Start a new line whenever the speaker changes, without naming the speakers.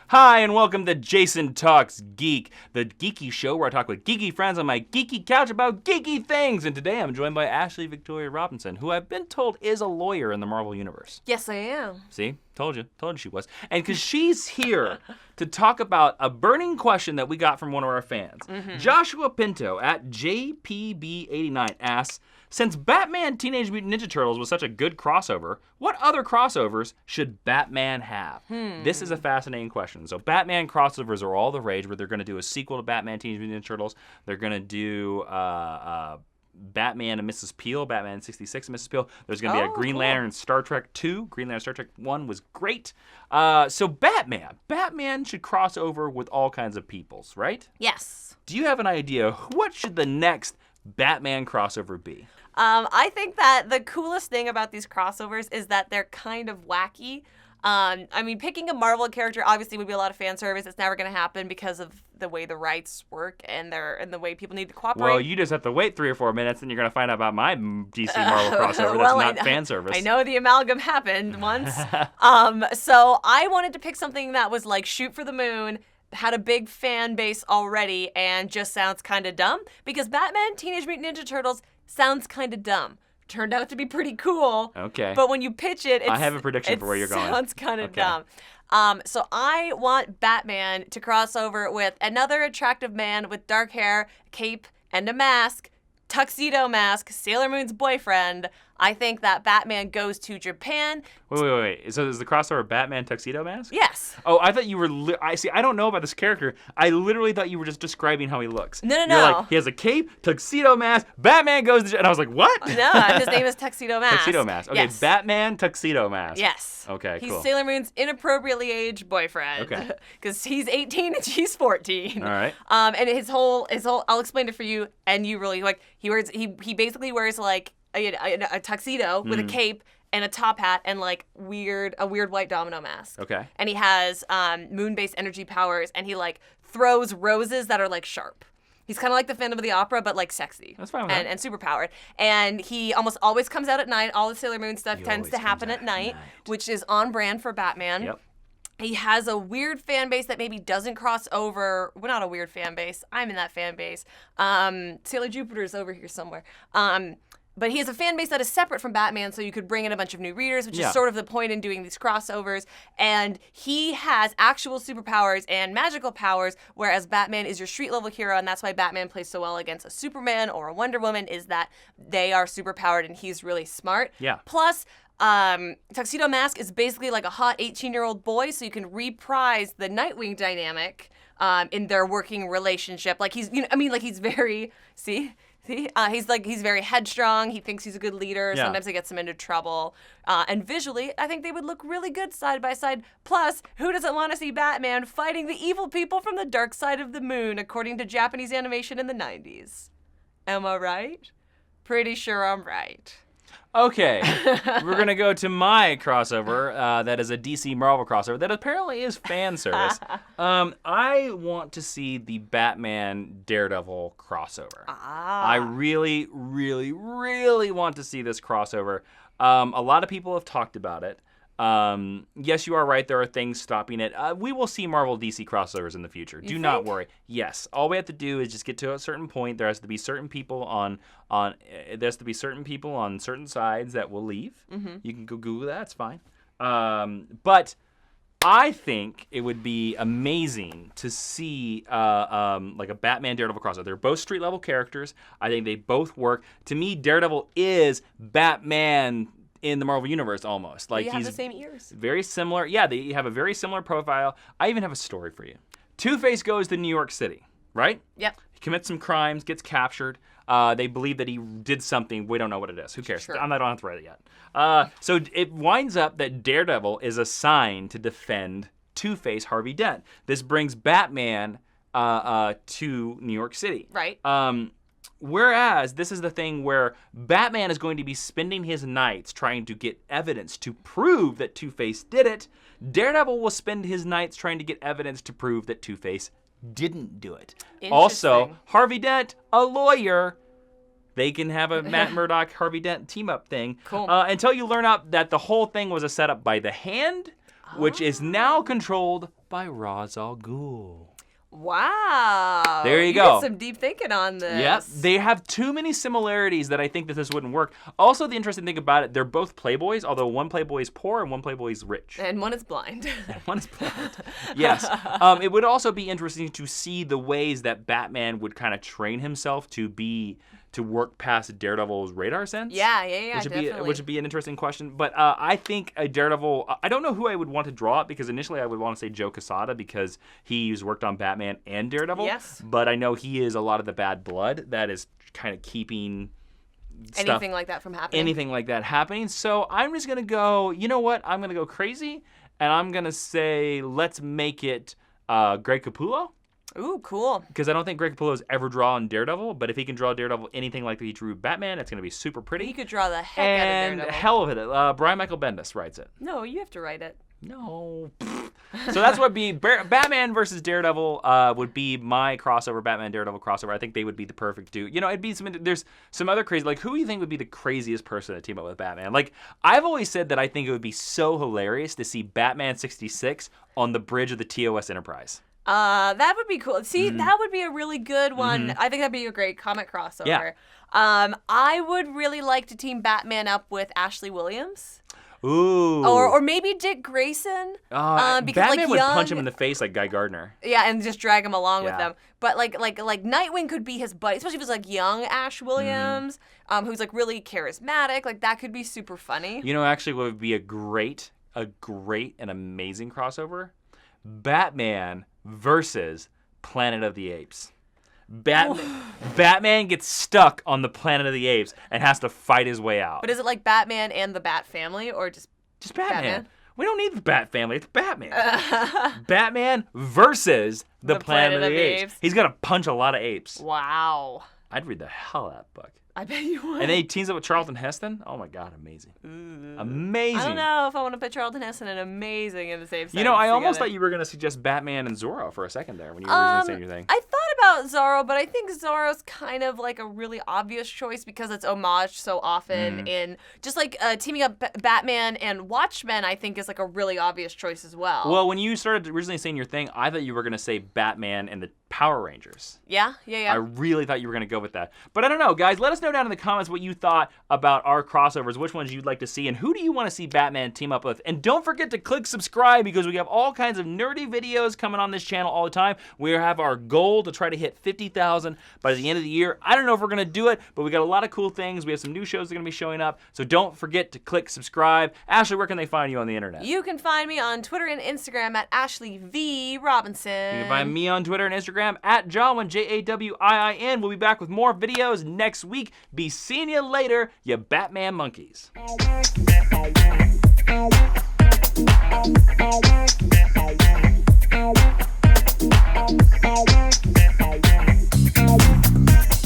Hi, and welcome to Jason Talks Geek, the geeky show where I talk with geeky friends on my geeky couch about geeky things. And today I'm joined by Ashley Victoria Robinson, who I've been told is a lawyer in the Marvel Universe.
Yes, I am.
See? Told you she was. And because she's here to talk about a burning question that we got from one of our fans. Joshua Pinto at JPB89 asks, since Batman Teenage Mutant Ninja Turtles was such a good crossover, what other crossovers should Batman have? This is a fascinating question. So Batman crossovers are all the rage, where they're going to do a sequel to Batman Teenage Mutant Ninja Turtles. They're going to do Batman and Mrs. Peel, Batman 66 and Mrs. Peel. There's going to be a Green Lantern Star Trek 2. Green Lantern Star Trek 1 was great. So Batman should cross over with all kinds of peoples, right?
Yes.
Do you have an idea? What should the next Batman crossover be?
I think that the coolest thing about these crossovers is that they're kind of wacky. I mean, picking a Marvel character obviously would be a lot of fan service. It's never going to happen because of the way the rights work and the way people need to cooperate.
Well, you just have to wait 3 or 4 minutes and you're going to find out about my DC Marvel crossover that's not fan service.
I know the amalgam happened once. So I wanted to pick something that was like Shoot for the Moon, had a big fan base already, and just sounds kind of dumb. Because Batman Teenage Mutant Ninja Turtles sounds kind of dumb. Turned out to be pretty cool.
Okay.
But when you pitch it,
I have a prediction for where you're going.
It sounds kind of dumb. So I want Batman to cross over with another attractive man with dark hair, cape, and a mask, tuxedo mask, Sailor Moon's boyfriend. I think that Batman goes to Japan.
Wait. So is the crossover Batman tuxedo mask?
Yes.
Oh, I thought you were... I don't know about this character. I literally thought you were just describing how he looks.
No.
You're like, he has a cape, tuxedo mask, Batman goes to... And I was like, what?
No, his name is Tuxedo Mask.
Tuxedo Mask. Okay, yes. Batman tuxedo mask.
Yes.
Okay, cool.
He's Sailor Moon's inappropriately aged boyfriend.
Okay.
Because he's 18 and she's 14.
All right.
And his whole... I'll explain it for you, and you really... Like, he basically wears, like, a tuxedo with a cape and a top hat and like a weird white domino mask.
Okay.
And he has moon-based energy powers, and he like throws roses that are like sharp. He's kind of like the Phantom of the Opera, but like sexy.
That's fine with that.
And super powered. And he almost always comes out at night. All the Sailor Moon stuff tends to happen at night, which is on brand for Batman.
Yep.
He has a weird fan base that maybe doesn't cross over. Well, not a weird fan base. I'm in that fan base. Sailor Jupiter's over here somewhere. But he has a fan base that is separate from Batman, so you could bring in a bunch of new readers, which is sort of the point in doing these crossovers. And he has actual superpowers and magical powers, whereas Batman is your street-level hero, and that's why Batman plays so well against a Superman or a Wonder Woman, is that they are superpowered and he's really smart.
Yeah.
Plus, Tuxedo Mask is basically like a hot 18-year-old boy, so you can reprise the Nightwing dynamic in their working relationship. Like he's very... He's very headstrong. He thinks he's a good leader.
Yeah.
Sometimes it gets him into trouble. And visually, I think they would look really good side by side. Plus, who doesn't want to see Batman fighting the evil people from the dark side of the moon, according to Japanese animation in the 90s? Am I right? Pretty sure I'm right.
Okay, we're going to go to my crossover. That is a DC Marvel crossover that apparently is fan service. I want to see the Batman Daredevil crossover. I really, really, really want to see this crossover. A lot of people have talked about it. Yes, you are right. There are things stopping it. We will see Marvel DC crossovers in the future. Do not worry. Yes, all we have to do is just get to a certain point. There has to be certain people on certain sides that will leave. You can go Google that. It's fine. But I think it would be amazing to see like a Batman Daredevil crossover. They're both street level characters. I think they both work. To me, Daredevil is Batman in the Marvel Universe almost. Like,
you have
he's
the same ears.
Very similar. Yeah, they have a very similar profile. I even have a story for you. Two-Face goes to New York City, right?
Yep.
He commits some crimes, gets captured. They believe that he did something. We don't know what it is. Who cares?
Sure.
I don't have to write it yet. So it winds up that Daredevil is assigned to defend Two-Face Harvey Dent. This brings Batman to New York City.
Right.
Whereas this is the thing where Batman is going to be spending his nights trying to get evidence to prove that Two-Face did it. Daredevil will spend his nights trying to get evidence to prove that Two-Face didn't do it. Also, Harvey Dent, a lawyer. They can have a Matt Murdock, Harvey Dent team-up thing.
Cool.
Until you learn out that the whole thing was a setup by the Hand, which is now controlled by Ra's al Ghul.
Wow.
There you go.
Did some deep thinking on this.
Yep. They have too many similarities that I think that this wouldn't work. Also, the interesting thing about it, they're both playboys, although one playboy is poor and one playboy is rich.
And one is blind.
One is blind. Yes. It would also be interesting to see the ways that Batman would kind of train himself to work past Daredevil's radar sense.
Yeah,
which would be an interesting question. But I think a Daredevil, I don't know who I would want to draw it, because initially I would want to say Joe Quesada, because he's worked on Batman and Daredevil.
Yes.
But I know he is a lot of the bad blood that is kind of keeping
anything like that from happening.
So I'm just going to go, you know what? I'm going to go crazy, and I'm going to say let's make it Greg Capullo.
Ooh, cool.
Because I don't think Greg Capullo's ever drawn Daredevil, but if he can draw Daredevil anything like he drew Batman, it's going to be super pretty.
He could draw the heck out of Daredevil.
And hell of it, Brian Michael Bendis writes it.
No, you have to write it.
No. So that's what would be Batman versus Daredevil would be my crossover, Batman Daredevil crossover. I think they would be the perfect dude. You know, it'd be there's some other crazy, like, who do you think would be the craziest person to team up with Batman? Like, I've always said that I think it would be so hilarious to see Batman 66 on the bridge of the TOS Enterprise.
That would be cool. See, that would be a really good one. I think that'd be a great comic crossover.
Yeah.
I would really like to team Batman up with Ashley Williams.
Ooh.
Or maybe Dick Grayson. Because
Batman would punch him in the face like Guy Gardner.
Yeah, and just drag him along with them. But like Nightwing could be his buddy, especially if it's like young Ash Williams, who's like really charismatic. Like that could be super funny.
You know, actually, what would be a great and amazing crossover? Batman versus Planet of the Apes. Batman gets stuck on the Planet of the Apes and has to fight his way out.
But is it like Batman and the Bat family, or just
Batman? We don't need the Bat family. It's Batman. Batman versus the Planet of the Apes. He's gonna punch a lot of apes.
Wow.
I'd read the hell out of that book.
I bet you would.
And then he teams up with Charlton Heston. Oh my God, amazing. Amazing.
I don't know if I want to put Charlton Heston and Amazing in the same sentence.
You know, I almost thought you were going to suggest Batman and Zorro for a second there when you were originally saying your thing.
I thought about Zorro, but I think Zorro's kind of like a really obvious choice because it's homage so often in just like teaming up Batman and Watchmen, I think is like a really obvious choice as well.
Well, when you started originally saying your thing, I thought you were going to say Batman and the Power Rangers.
Yeah.
I really thought you were going to go with that. But I don't know, guys. Let us know down in the comments what you thought about our crossovers, which ones you'd like to see, and who do you want to see Batman team up with. And don't forget to click subscribe because we have all kinds of nerdy videos coming on this channel all the time. We have our goal to try to hit 50,000 by the end of the year. I don't know if we're going to do it, but we got a lot of cool things. We have some new shows that are going to be showing up. So don't forget to click subscribe. Ashley, where can they find you on the internet?
You can find me on Twitter and Instagram at Ashley V. Robinson.
You can find me on Twitter and Instagram at Jawiin, Jawiin. We'll be back with more videos next week. Be seeing you later, you Batman monkeys.